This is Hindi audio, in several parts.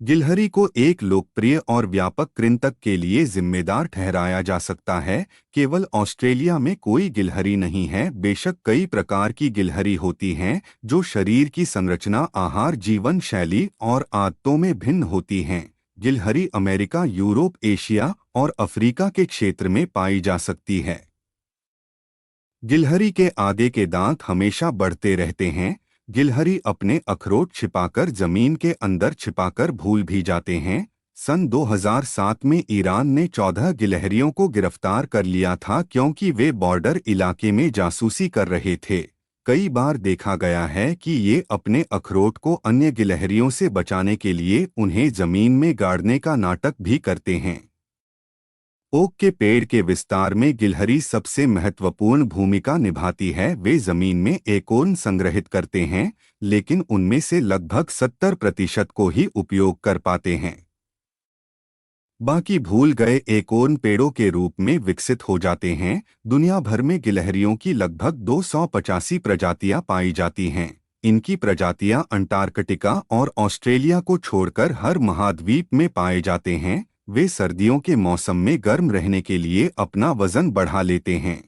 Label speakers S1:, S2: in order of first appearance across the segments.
S1: गिलहरी को एक लोकप्रिय और व्यापक कृंतक के लिए जिम्मेदार ठहराया जा सकता है। केवल ऑस्ट्रेलिया में कोई गिलहरी नहीं है, बेशक कई प्रकार की गिलहरी होती हैं जो शरीर की संरचना, आहार, जीवन शैली और आदतों में भिन्न होती हैं। गिलहरी अमेरिका, यूरोप, एशिया और अफ्रीका के क्षेत्र में पाई जा सकती है। गिलहरी के आगे के दांत हमेशा बढ़ते रहते हैं। गिलहरी अपने अखरोट छिपाकर जमीन के अंदर छिपाकर भूल भी जाते हैं। सन 2007 में ईरान ने 14 गिलहरियों को गिरफ्तार कर लिया था क्योंकि वे बॉर्डर इलाके में जासूसी कर रहे थे। कई बार देखा गया है कि ये अपने अखरोट को अन्य गिलहरियों से बचाने के लिए उन्हें जमीन में गाड़ने का नाटक भी करते हैं। ओक के पेड़ के विस्तार में गिलहरी सबसे महत्वपूर्ण भूमिका निभाती है। वे जमीन में एकोर्न संग्रहित करते हैं, लेकिन उनमें से लगभग 70% को ही उपयोग कर पाते हैं। बाकी भूल गए एकोर्न पेड़ों के रूप में विकसित हो जाते हैं। दुनिया भर में गिलहरियों की लगभग 285 प्रजातियां पाई जाती हैं। इनकी प्रजातियां अंटार्कटिका और ऑस्ट्रेलिया को छोड़कर हर महाद्वीप में पाए जाते हैं। वे सर्दियों के मौसम में गर्म रहने के लिए अपना वजन बढ़ा लेते हैं।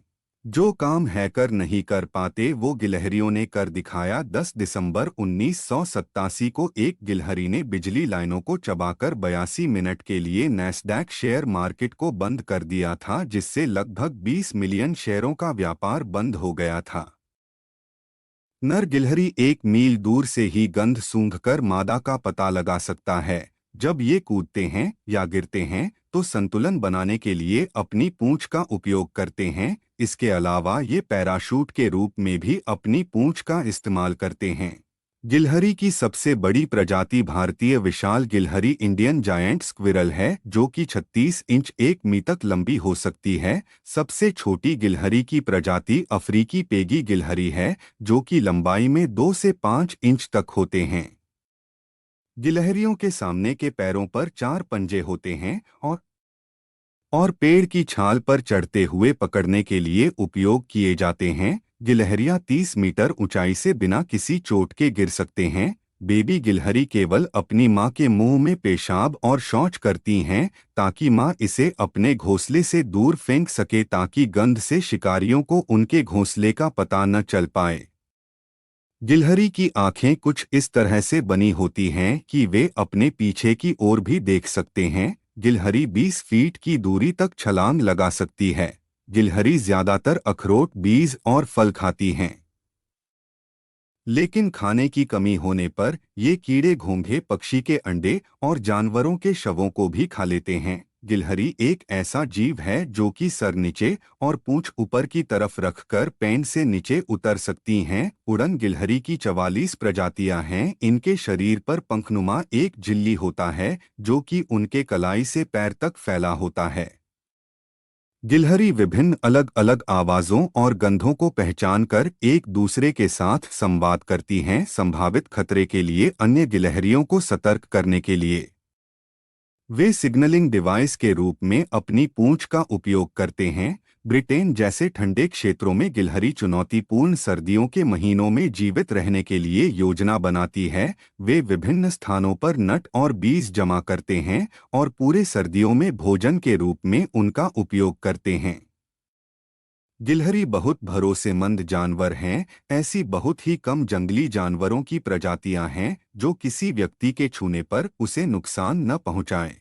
S1: जो काम हैकर नहीं कर पाते वो गिलहरियों ने कर दिखाया। 10 दिसंबर 1987 को एक गिलहरी ने बिजली लाइनों को चबाकर 82 मिनट के लिए नैस्डैक शेयर मार्केट को बंद कर दिया था, जिससे लगभग 20 मिलियन शेयरों का व्यापार बंद हो गया था। नर गिलहरी 1 मील दूर से ही गंध सूंघकर मादा का पता लगा सकता है। जब ये कूदते हैं या गिरते हैं तो संतुलन बनाने के लिए अपनी पूंछ का उपयोग करते हैं। इसके अलावा ये पैराशूट के रूप में भी अपनी पूंछ का इस्तेमाल करते हैं। गिलहरी की सबसे बड़ी प्रजाति भारतीय विशाल गिलहरी इंडियन जायंट स्क्विरल है, जो कि 36 इंच 1 मीटर तक लंबी हो सकती है। सबसे छोटी गिलहरी की प्रजाति अफ्रीकी पेगी गिलहरी है, जो कि लंबाई में 2 से 5 इंच तक होते हैं। गिलहरियों के सामने के पैरों पर 4 पंजे होते हैं और पेड़ की छाल पर चढ़ते हुए पकड़ने के लिए उपयोग किए जाते हैं। गिलहरियां 30 मीटर ऊंचाई से बिना किसी चोट के गिर सकते हैं। बेबी गिलहरी केवल अपनी मां के मुंह में पेशाब और शौच करती हैं ताकि मां इसे अपने घोंसले से दूर फेंक सके, ताकि गंध से शिकारियों को उनके घोंसले का पता न चल पाए। गिलहरी की आंखें कुछ इस तरह से बनी होती हैं कि वे अपने पीछे की ओर भी देख सकते हैं। गिलहरी 20 फीट की दूरी तक छलांग लगा सकती है। गिलहरी ज्यादातर अखरोट, बीज और फल खाती हैं, लेकिन खाने की कमी होने पर ये कीड़े, घोंघे, पक्षी के अंडे और जानवरों के शवों को भी खा लेते हैं। गिलहरी एक ऐसा जीव है जो कि सर नीचे और पूंछ ऊपर की तरफ रखकर पैंट से नीचे उतर सकती हैं। उड़न गिलहरी की 44 प्रजातियां हैं। इनके शरीर पर पंखनुमा एक झिल्ली होता है जो कि उनके कलाई से पैर तक फैला होता है। गिलहरी विभिन्न अलग अलग आवाज़ों और गंधों को पहचानकर एक दूसरे के साथ संवाद करती हैं, संभावित खतरे के लिए अन्य गिलहरियों को सतर्क करने के लिए। वे सिग्नलिंग डिवाइस के रूप में अपनी पूंछ का उपयोग करते हैं। ब्रिटेन जैसे ठंडे क्षेत्रों में गिलहरी चुनौतीपूर्ण सर्दियों के महीनों में जीवित रहने के लिए योजना बनाती है। वे विभिन्न स्थानों पर नट और बीज जमा करते हैं और पूरे सर्दियों में भोजन के रूप में उनका उपयोग करते हैं। गिलहरी बहुत भरोसेमंद जानवर हैं। ऐसी बहुत ही कम जंगली जानवरों की प्रजातियां हैं जो किसी व्यक्ति के छूने पर उसे नुकसान न पहुंचाएं।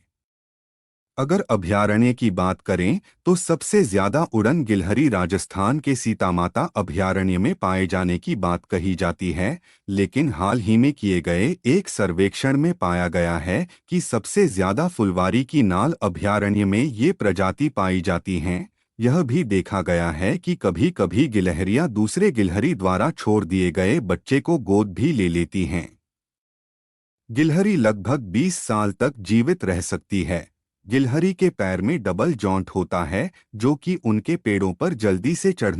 S1: अगर अभयारण्य की बात करें तो सबसे ज्यादा उड़न गिलहरी राजस्थान के सीतामाता अभयारण्य में पाए जाने की बात कही जाती है, लेकिन हाल ही में किए गए एक सर्वेक्षण में पाया गया है कि सबसे ज्यादा फुलवारी की नाल अभयारण्य में ये प्रजाति पाई जाती हैं। यह भी देखा गया है कि कभी कभी गिलहरियां दूसरे गिलहरी द्वारा छोड़ दिए गए बच्चे को गोद भी ले लेती हैं। गिलहरी लगभग 20 साल तक जीवित रह सकती है। गिलहरी के पैर में डबल जॉइंट होता है जो कि उनके पेड़ों पर जल्दी से चढ़ने